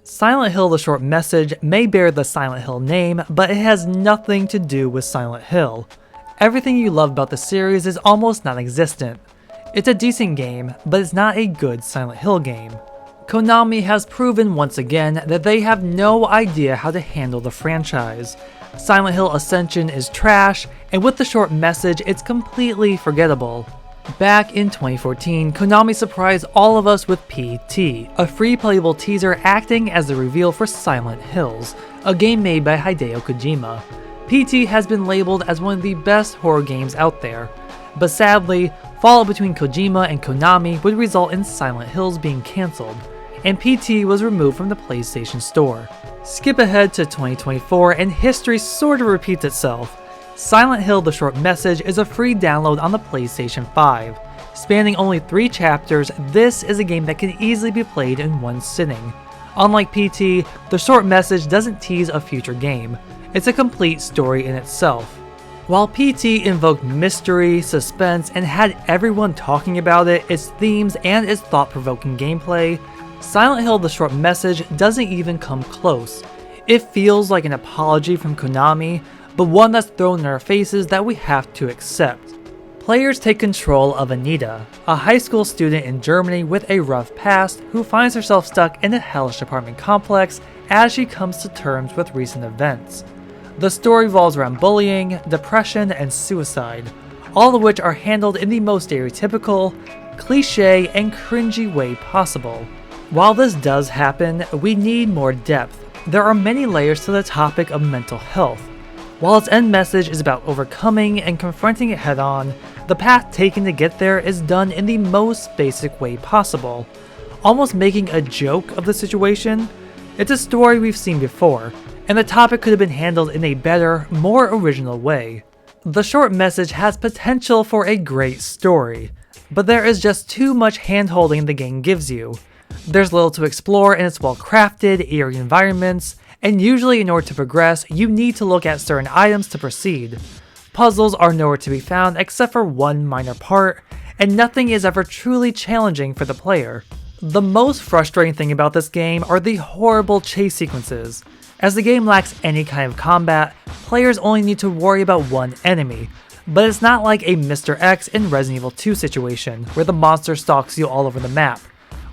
Silent Hill: The Short Message may bear the Silent Hill name, but it has nothing to do with Silent Hill. Everything you love about the series is almost non-existent. It's a decent game, but it's not a good Silent Hill game. Konami has proven once again that they have no idea how to handle the franchise. Silent Hill Ascension is trash, and with The Short Message, it's completely forgettable. Back in 2014, Konami surprised all of us with PT, a free playable teaser acting as the reveal for Silent Hills, a game made by Hideo Kojima. PT has been labeled as one of the best horror games out there, but sadly, fallout between Kojima and Konami would result in Silent Hills being cancelled, and PT was removed from the PlayStation Store. Skip ahead to 2024 and history sort of repeats itself. Silent Hill: The Short Message is a free download on the PlayStation 5. Spanning only 3 chapters, this is a game that can easily be played in one sitting. Unlike PT, The Short Message doesn't tease a future game. It's a complete story in itself. While PT invoked mystery, suspense, and had everyone talking about it, its themes, and its thought-provoking gameplay, Silent Hill: The Short Message doesn't even come close. It feels like an apology from Konami, but one that's thrown in our faces that we have to accept. Players take control of Anita, a high school student in Germany with a rough past who finds herself stuck in a hellish apartment complex as she comes to terms with recent events. The story revolves around bullying, depression, and suicide, all of which are handled in the most stereotypical, cliche, and cringy way possible. While this does happen, we need more depth. There are many layers to the topic of mental health. While its end message is about overcoming and confronting it head-on, the path taken to get there is done in the most basic way possible, almost making a joke of the situation. It's a story we've seen before, and the topic could have been handled in a better, more original way. The Short Message has potential for a great story, but there is just too much hand-holding the game gives you. There's little to explore in its well-crafted, eerie environments, and usually in order to progress, you need to look at certain items to proceed. Puzzles are nowhere to be found except for one minor part, and nothing is ever truly challenging for the player. The most frustrating thing about this game are the horrible chase sequences. As the game lacks any kind of combat, players only need to worry about one enemy, but it's not like a Mr. X in Resident Evil 2 situation, where the monster stalks you all over the map.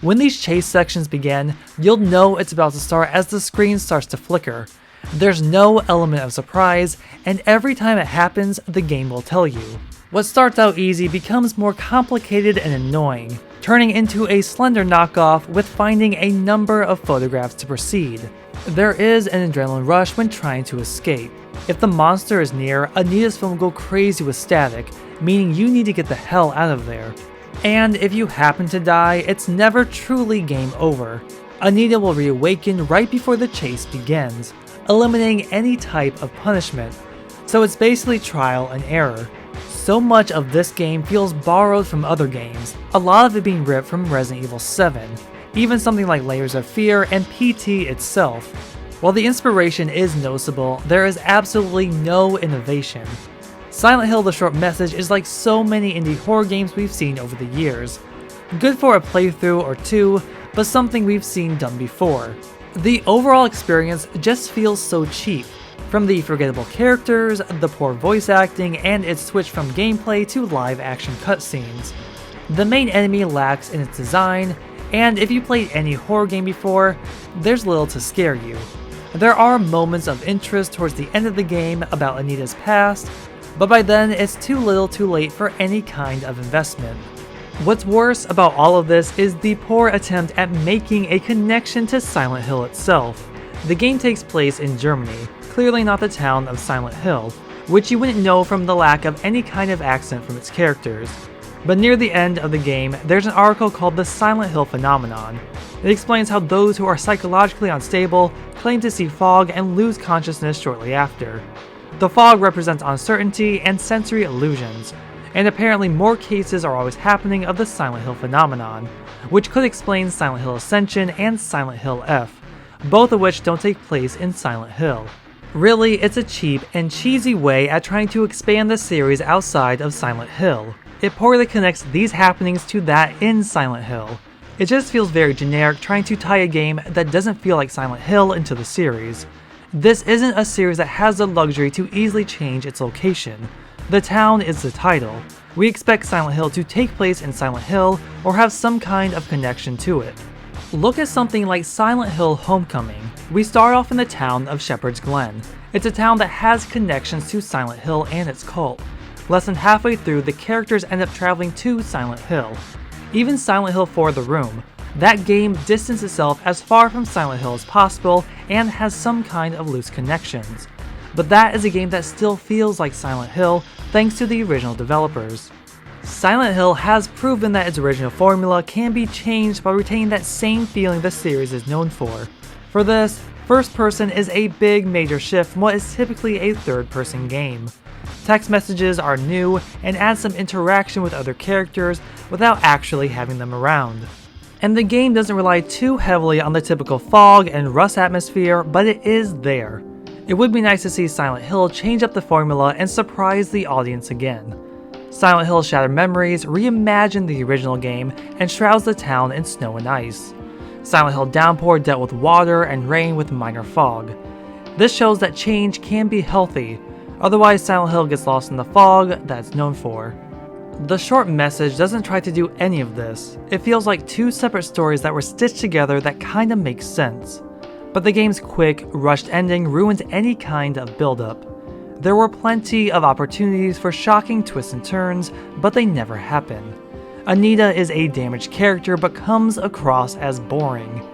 When these chase sections begin, you'll know it's about to start as the screen starts to flicker. There's no element of surprise, and every time it happens, the game will tell you. What starts out easy becomes more complicated and annoying, turning into a slender knockoff with finding a number of photographs to proceed. There is an adrenaline rush when trying to escape. If the monster is near, Anita's phone will go crazy with static, meaning you need to get the hell out of there. And if you happen to die, it's never truly game over. Anita will reawaken right before the chase begins, eliminating any type of punishment. So it's basically trial and error. So much of this game feels borrowed from other games, a lot of it being ripped from Resident Evil 7, even something like Layers of Fear and PT itself. While the inspiration is noticeable, there is absolutely no innovation. Silent Hill: The Short Message is like so many indie horror games we've seen over the years. Good for a playthrough or two, but something we've seen done before. The overall experience just feels so cheap, from the forgettable characters, the poor voice acting, and its switch from gameplay to live action cutscenes. The main enemy lacks in its design, and if you played any horror game before, there's little to scare you. There are moments of interest towards the end of the game about Anita's past, but by then it's too little too late for any kind of investment. What's worse about all of this is the poor attempt at making a connection to Silent Hill itself. The game takes place in Germany, clearly not the town of Silent Hill, which you wouldn't know from the lack of any kind of accent from its characters. But near the end of the game, there's an article called The Silent Hill Phenomenon. It explains how those who are psychologically unstable claim to see fog and lose consciousness shortly after. The fog represents uncertainty and sensory illusions, and apparently more cases are always happening of the Silent Hill phenomenon, which could explain Silent Hill Ascension and Silent Hill F, both of which don't take place in Silent Hill. Really, it's a cheap and cheesy way at trying to expand the series outside of Silent Hill. It poorly connects these happenings to that in Silent Hill. It just feels very generic trying to tie a game that doesn't feel like Silent Hill into the series. This isn't a series that has the luxury to easily change its location. The town is the title. We expect Silent Hill to take place in Silent Hill or have some kind of connection to it. Look at something like Silent Hill Homecoming. We start off in the town of Shepherd's Glen. It's a town that has connections to Silent Hill and its cult. Less than halfway through, the characters end up traveling to Silent Hill. Even Silent Hill 4: The Room. That game distanced itself as far from Silent Hill as possible and has some kind of loose connections. But that is a game that still feels like Silent Hill thanks to the original developers. Silent Hill has proven that its original formula can be changed by retaining that same feeling the series is known for. For this, first person is a big major shift from what is typically a third-person game. Text messages are new and add some interaction with other characters without actually having them around. And the game doesn't rely too heavily on the typical fog and rust atmosphere, but it is there. It would be nice to see Silent Hill change up the formula and surprise the audience again. Silent Hill Shattered Memories reimagined the original game and shrouds the town in snow and ice. Silent Hill Downpour dealt with water and rain with minor fog. This shows that change can be healthy, otherwise Silent Hill gets lost in the fog that it's known for. The short message doesn't try to do any of this. It feels like two separate stories that were stitched together that kinda makes sense. But the game's quick, rushed ending ruins any kind of build-up. There were plenty of opportunities for shocking twists and turns, but they never happen. Anita is a damaged character but comes across as boring.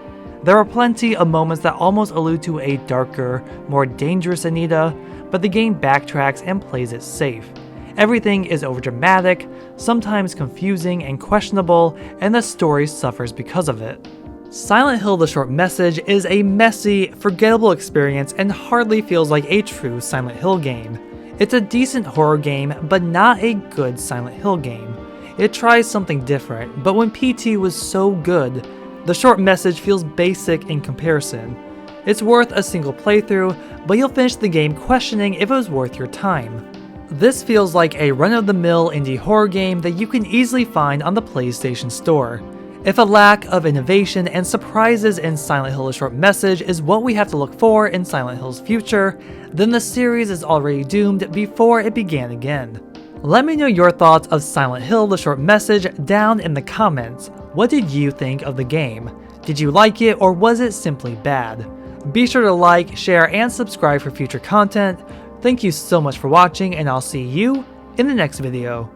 There are plenty of moments that almost allude to a darker, more dangerous Anita, but the game backtracks and plays it safe. Everything is overdramatic, sometimes confusing and questionable, and the story suffers because of it. Silent Hill: The Short Message is a messy, forgettable experience and hardly feels like a true Silent Hill game. It's a decent horror game, but not a good Silent Hill game. It tries something different, but when PT was so good, The Short Message feels basic in comparison. It's worth a single playthrough, but you'll finish the game questioning if it was worth your time. This feels like a run-of-the-mill indie horror game that you can easily find on the PlayStation Store. If a lack of innovation and surprises in Silent Hill: The Short Message is what we have to look for in Silent Hill's future, then the series is already doomed before it began again. Let me know your thoughts of Silent Hill: The Short Message down in the comments. What did you think of the game? Did you like it, or was it simply bad? Be sure to like, share, and subscribe for future content. Thank you so much for watching, and I'll see you in the next video.